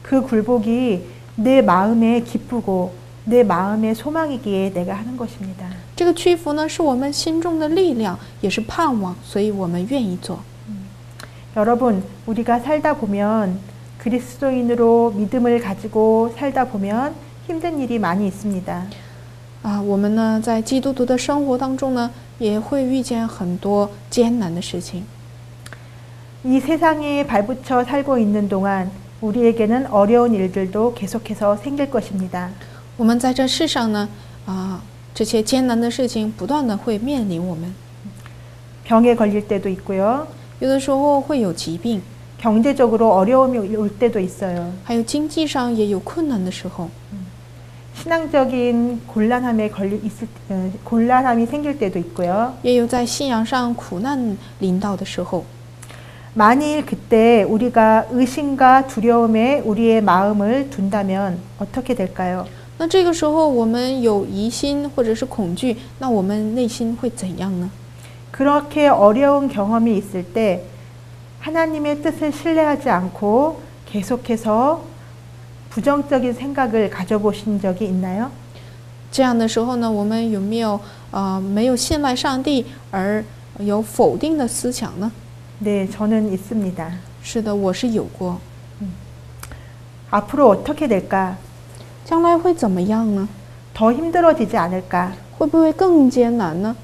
그 굴복이 내 마음에 기쁘고 내 마음의 소망이기에 내가 하는 것입니다. 这个屈服呢是我们心中的力量，也是盼望，所以我们愿意做。 여러분, 우리가 살다 보면 그리스도인으로 믿음을 가지고 살다 보면 힘든 일이 많이 있습니다. 我们呢在基督徒的生活当中呢，也会遇见很多艰难的事情。 이 세상에 발붙여 살고 있는 동안 우리에게는 어려운 일들도 계속해서 생길 것입니다. 我们在这世上呢，这些艰难的事情不断的会面临我们。 병에 걸릴 때도 있고요. 有的时候会有疾病， 경제적으로 어려움이 올 때도 있어요. 还有经济上也有困难的时候。 신앙적인 곤란함이 생길 때도 있고요. 也有在信仰上苦难临到的时候。 만일 그때 우리가 의심과 두려움에 우리의 마음을 둔다면 어떻게 될까요? 那这个时候我们有疑心或者是恐惧，那我们内心会怎样呢？ 그렇게 어려운 경험이 있을 때 하나님의 뜻을 신뢰하지 않고 계속해서 부정적인 생각을 가져보신 적이 있나요? 这样的时候呢，我们有没有没有信赖上帝而有否定的思想呢？ 네, 저는 있습니다. 是的，我是有过。 앞으로 어떻게 될까? 将来会怎么样呢？ 더 힘들어지지 않을까? 会不会更艰难呢？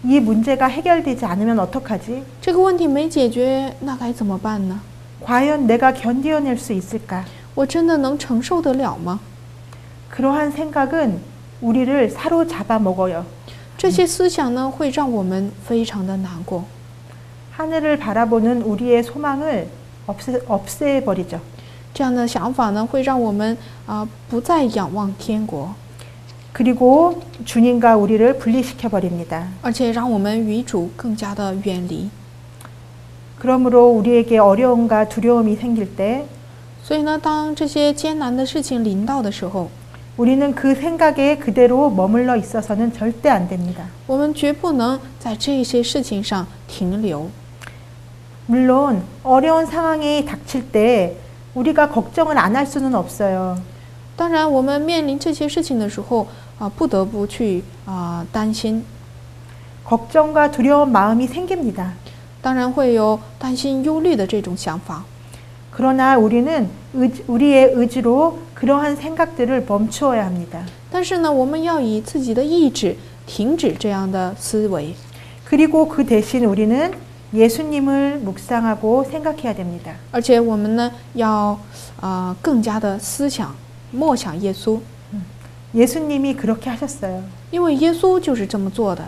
이 문제가 해결되지 않으면 어떡하지? 这个问题没解决，那该怎么办呢？ 과연 내가 견디어낼 수 있을까? 我真的能承受得了吗？ 그러한 생각은 우리를 사로잡아 먹어요. 这些思想呢，会让我们非常的难过。 하늘을 바라보는 우리의 소망을 없애버리죠. 这样的想法呢，会让我们不再仰望天国， 그리고 주님과 우리를 분리시켜 버립니다. 而且让我们与主更加的远离。 그러므로 우리에게 어려움과 두려움이 생길 때 所以呢，当这些艰难的事情临到的时候， 우리는 그 생각에 그대로 머물러 있어서는 절대 안 됩니다. 我们绝不能在这些事情上停留。 물론 어려운 상황이 닥칠 때 우리가 걱정을 안 할 수는 없어요. 当然，我们面临这些事情的时候不得不去担心， 걱정과 두려운 마음이 생깁니다. 当然会有担心、忧虑的这种想法。 그러나 우리는 우리의 의지로 그러한 생각들을 멈추어야 합니다. 但是呢，我们要以自己的意志停止这样的思维。 그리고 그 대신 우리는 예수님을 묵상하고 생각해야 됩니다. 而且我们呢要更加的思想默想耶稣， 예수님이 그렇게 하셨어요. 因为耶稣就是这么做的。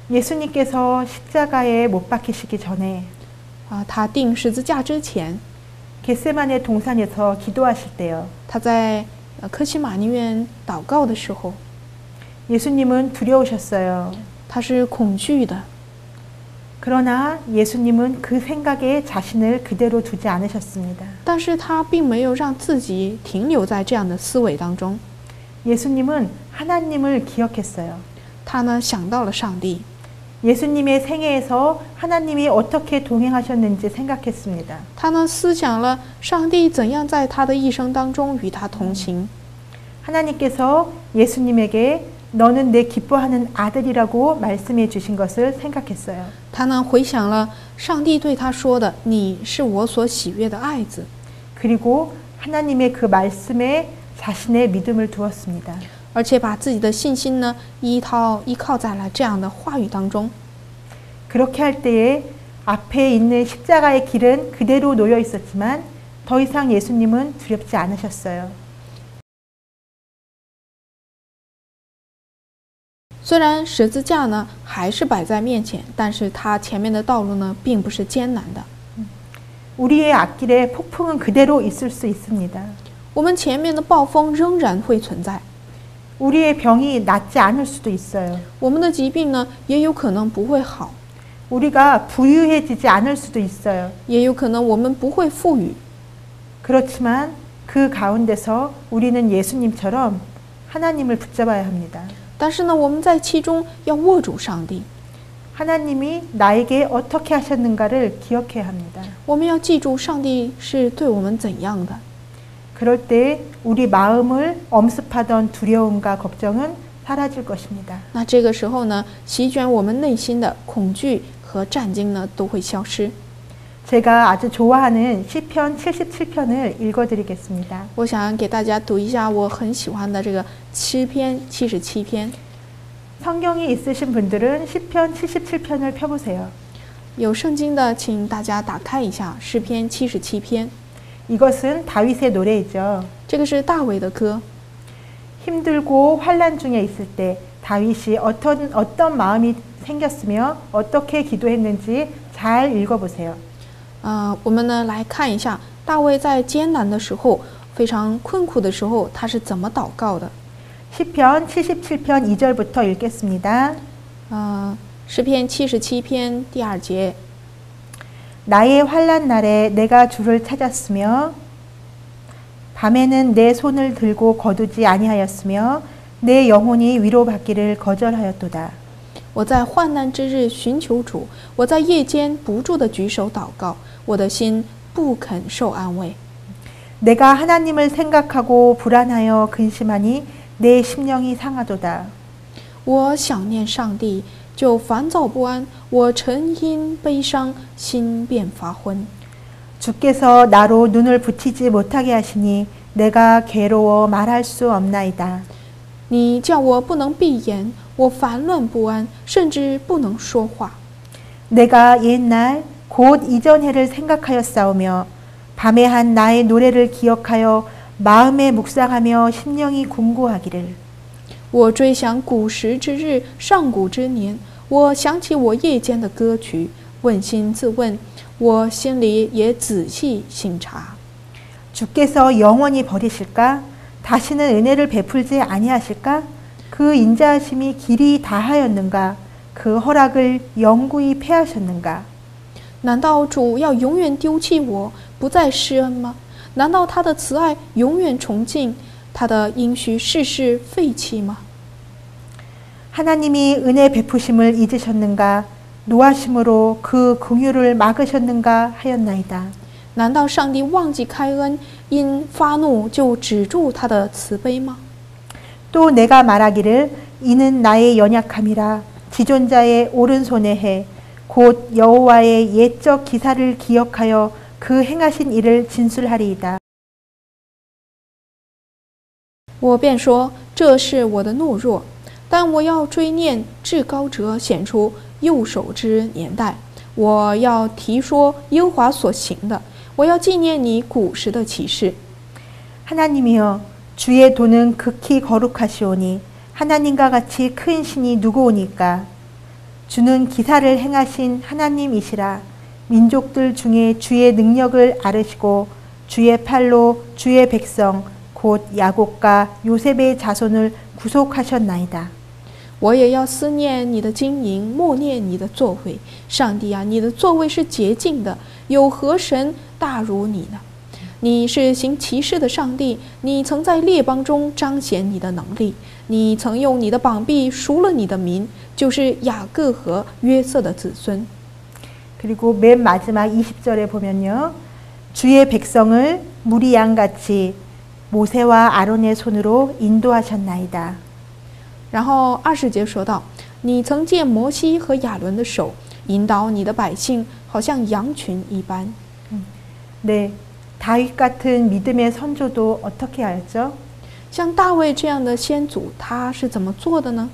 예수님께서 십자가에 못 박히시기 전에 他钉十字架之前， 겟세마네 동산에서 기도하실 때요. 他在科西玛尼园祷告的时候， 예수님은 두려우셨어요. 他是恐惧的。 그러나 예수님은 그 생각에 자신을 그대로 두지 않으셨습니다. 但是他并没有让自己停留在这样的思维当中， 예수님은 하나님을 기억했어요. 他呢想到了上帝， 예수님의 생애에서 하나님이 어떻게 동행하셨는지 생각했습니다. 他呢思想了上帝怎样在他的一生当中与他同行。 하나님께서 예수님에게 너는 내 기뻐하는 아들이라고 말씀해 주신 것을 생각했어요. 他呢回想了上帝对他说的：“你是我所喜悦的爱子。” 그리고 하나님의 그 말씀에 자신의 믿음을 두었습니다. 而且把自己的信心呢依靠在了这样的话语当中。 그렇게 할 때에 앞에 있는 십자가의 길은 그대로 놓여 있었지만 더 이상 예수님은 두렵지 않으셨어요. 虽然十字架呢还是摆在面前，但是他前面的道路呢并不是艰难的。 우리의 앞길에 폭풍은 그대로 있을 수 있습니다. 我们前面的暴风仍然会存在， 우리의 병이 낫지 않을 수도 있어요. 我们的疾病呢也有可能不会好， 우리가 부유해지지 않을 수도 있어요. 也有可能我们不会富裕。 그렇지만 그 가운데서 우리는 예수님처럼 하나님을 붙잡아야 합니다. 但是呢，我们在其中要握住上帝， 하나님이 나에게 어떻게 하셨는가를 기억해야 합니다. 我们要记住上帝是对我们怎样的。 그럴 때 우리 마음을 엄습하던 두려움과 걱정은 사라질 것입니다. 那这个时候呢，席卷我们内心的恐惧和战惊呢都会消失。 제가 아주 좋아하는 시편 77편을 읽어드리겠습니다. 我想给大家读一下我很喜欢的这个诗篇77篇。 성경이 있으신 분들은 시편 77편을 펴보세요. 有圣经的，请大家打开一下诗篇77篇。 이것은 다윗의 노래이죠. 这个是大卫的歌。 힘들고 환난 중에 있을 때 다윗이 어떤 마음이 생겼으며 어떻게 기도했는지 잘 읽어보세요. 我们呢来看一下大卫在艰难的时候、非常困苦的时候，他是怎么祷告的。 시편 77편 2절부터 읽겠습니다. 诗篇77篇第2节。 나의 환난 날에 내가 주를 찾았으며 밤에는 내 손을 들고 거두지 아니하였으며 내 영혼이 위로받기를 거절하였도다. 我在患难之日寻求主，我在夜间不住地举手祷告，我的心不肯受安慰。 내가 하나님을 생각하고 불안하여 근심하니 내 심령이 상하도다. 我想念上帝，就烦躁不安，我沉因悲伤，心便发昏。 주께서 나로 눈을 붙이지 못하게 하시니 내가 괴로워 말할 수 없나이다. 你叫我不能闭眼，我烦乱不安，甚至不能说话。 내가 옛날 곧 이전 해를 생각하여 싸우며 밤에 한 나의 노래를 기억하여 마음에 묵상하며 심령이 궁고하기를. 我追想古时之日，上古之年，我想起我夜间的歌曲，问心自问，我心里也仔细省察。 주께서 영원히 버리실까? 다시는 은혜를 베풀지 아니하실까? 그 인자하심이 길이 다하였는가? 그 허락을 영구히 패하셨는가? 难道主要永远丢弃我，不再施恩吗？难道他的慈爱永远崇敬，他的应许世世废弃吗？ 하나님이 은혜 베푸심을 잊으셨는가? 노하심으로 그 긍휼을 막으셨는가 하였나이다. 难道上帝忘记开恩，因发怒就止住他的慈悲吗？ 또 내가 말하기를 이는 나의 연약함이라 지존자의 오른손에 해 곧 여호와의 옛적 기사를 기억하여 그 행하신 일을 진술하리이다. 我便说这是我的懦弱，但我要追念至高者显出右手之年代，我要提说耶和华所行的，我要纪念你古时的启示。 하나님이여 주의 도는 극히 거룩하시오니 하나님과 같이 큰 신이 누구오니까. 주는 기사를 행하신 하나님이시라. 민족들 중에 주의 능력을 아르시고 주의 팔로 주의 백성 곧 야곱과 요셉의 자손을 구속하셨나이다. 我也要思念你的经营，默念你的作为。上帝啊，你的作为是洁净的，有何神大如你呢？你是行奇事的上帝，你曾在列邦中彰显你的能力，你曾用你的膀臂赎了你的民，就是雅各和约瑟的子孙。 그리고 맨 마지막 20절에 보면요. 주의 백성을 무리 양같이 모세와 아론의 손으로 인도하셨나이다. 然后20节说到，你曾借摩西和亚伦的手引导你的百姓，好像羊群一般。 네, 다윗 같은 믿음의 선조도 어떻게 하였죠? 像大卫这样的先祖，他是怎么做的呢？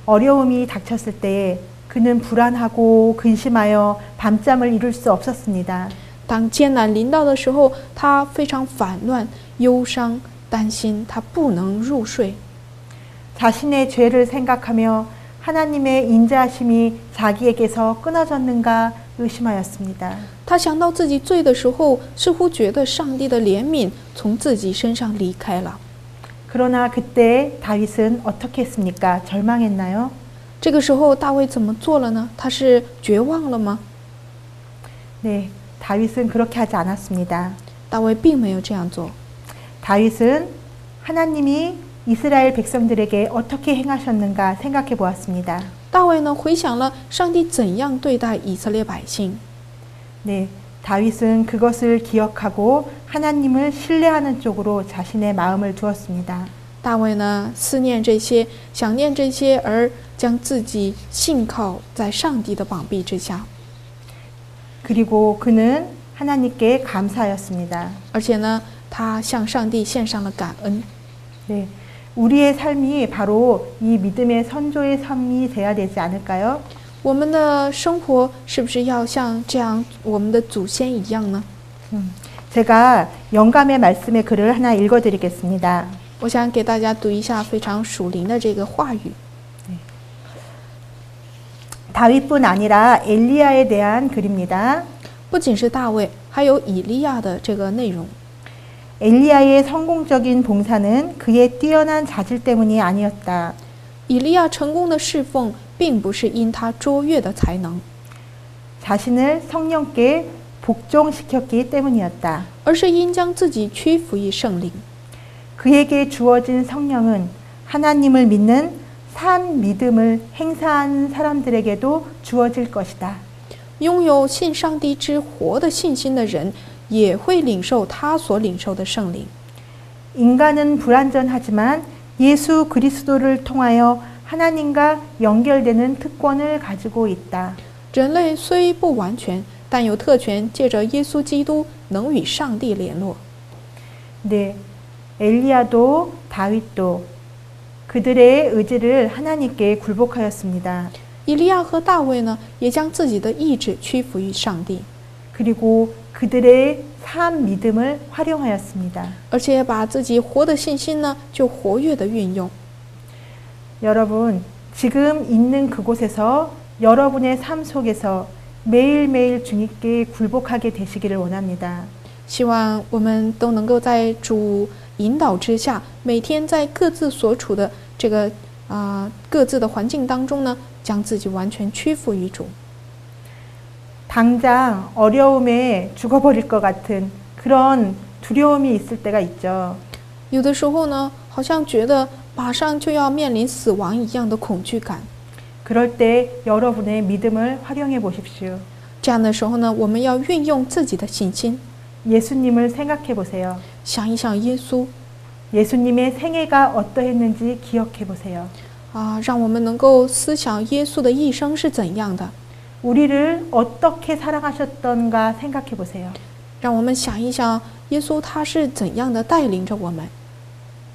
어려움이 닥쳤을 때에 그는 불안하고 근심하여 밤잠을 이룰 수 없었습니다. 当艰难临到的时候，他非常烦乱、忧伤、担心，他不能入睡。 자신의 죄를 생각하며 하나님의 인자하심이 자기에게서 끊어졌는가 의심하였습니다. 他想到自己罪的时候，似乎觉得上帝的怜悯从自己身上离开了。 그러나 그때 다윗은 어떻게 했습니까? 절망했나요? 这个时候，大卫怎么做了呢？他是绝望了吗？ 네, 다윗은 그렇게 하지 않았습니다. 大卫并没有这样做。 다윗은 하나님이 이스라엘 백성들에게 어떻게 행하셨는가 생각해 보았습니다. 大卫呢，回想了上帝怎样对待以色列百姓。 네, 다윗은 그것을 기억하고 하나님을 신뢰하는 쪽으로 자신의 마음을 두었습니다. 大卫呢，思念这些，想念这些，而将自己信靠在上帝的膀臂之下。 그리고 그는 하나님께 감사하였습니다. 而且呢，他向上帝献上了感恩。 네, 우리의 삶이 바로 이 믿음의 선조의 삶이 돼야 되지 않을까요? 我们的生活是不是要像这样我们的祖先一样呢？ 제가 영감의 말씀의 글을 하나 읽어드리겠습니다. 我想给大家读一下非常属灵的这个话语。 다윗뿐 아니라 엘리야에 대한 글입니다. 不仅是大卫，还有以利亚的这个内容。 엘리야의 성공적인 봉사는 그의 뛰어난 자질 때문이 아니었다. 以利亚成功的侍奉，并不是因他卓越的才能， 자신을 성령께 복종시켰기 때문이었다. 而是因将自己屈服于圣灵。 그에게 주어진 성령은 하나님을 믿는 산 믿음을 행사하는 사람들에게도 주어질 것이다. 拥有信上帝之活的信心的人，也会领受他所领受的圣灵。 인간은 불완전하지만 예수 그리스도를 통하여 하나님과 연결되는 특권을 가지고 있다. 人类虽不完全，但有特权，借着耶稣基督能与上帝联络。 네, 엘리야도 다윗도 그들의 의지를 하나님께 굴복하였습니다. 以利亚和大卫呢，也将自己的意志屈服于上帝， 그리고 그들의 삶 믿음을 활용하였습니다. 而且把自己活的信心呢，就活跃的运用。 여러분, 지금 있는 그곳에서 여러분의 삶 속에서 매일매일 주님께 굴복하게 되시기를 원합니다. 希望我们都能够在主引导之下，每天在各自所处的这个各自的环境当中呢，将自己完全屈服于主。 당장 어려움에 죽어버릴 것 같은 그런 두려움이 있을 때가 있죠. 有的时候呢，好像觉得马上就要面临死亡一样的恐惧感。 그럴 때 여러분의 믿음을 활용해 보십시오. 这样的时候呢，我们要运用自己的信心， 예수님을 생각해 보세요. 想一想耶稣 예수님의 생애가 어떠했는지 기억해 보세요. 让我们能够思想耶稣的一生是怎样的， 우리를 어떻게 사랑하셨던가 생각해 보세요. 让我们想一想耶稣他是怎样的带领着我们。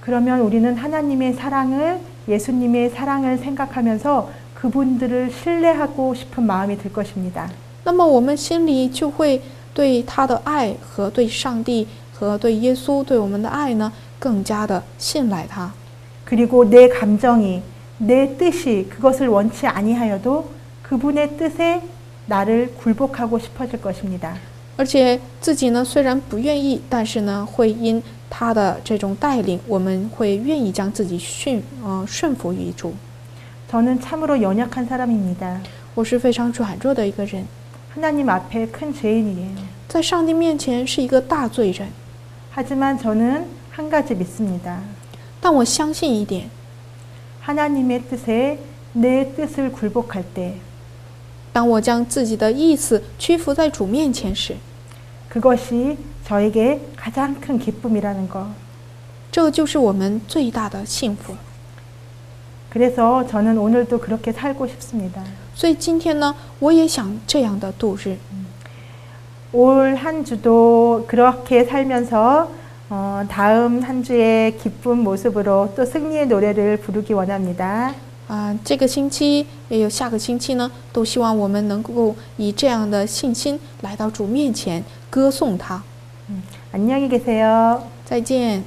그러면 우리는 하나님의 사랑을, 예수님의 사랑을 생각하면서 그분들을 신뢰하고 싶은 마음이 들 것입니다. 那么我们心里就会对他的爱和对上帝和对耶稣对我们的爱呢，更加的信赖他。 그리고 내 감정이, 내 뜻이 그것을 원치 아니하여도 그분의 뜻에 나를 굴복하고 싶어질 것입니다. 而且自己呢虽然不愿意，但是呢会因他的这种带领，我们会愿意将自己顺服于主。 저는 참으로 연약한 사람입니다. 我是非常软弱的一个人， 하나님 앞에 큰 죄인이에요. 在上帝面前是一个大罪人。 하지만 저는 한 가지 믿습니다. 但我相信一点， 하나님의 뜻에 내 뜻을 굴복할 때 当我将自己的意思屈服在主面前时， 그것이 저에게 가장 큰 기쁨이라는 것. 这就是我们最大的幸福。 그래서 저는 오늘도 그렇게 살고 싶습니다. 所以今天呢，我也想这样的度日。 올 한 주도 그렇게 살면서 다음 한 주의 기쁜 모습으로 또 승리의 노래를 부르기 원합니다. 这个星期也有下个星期呢，都希望我们能够以这样的信心来到主面前歌颂他。 안녕히 계세요. 再见。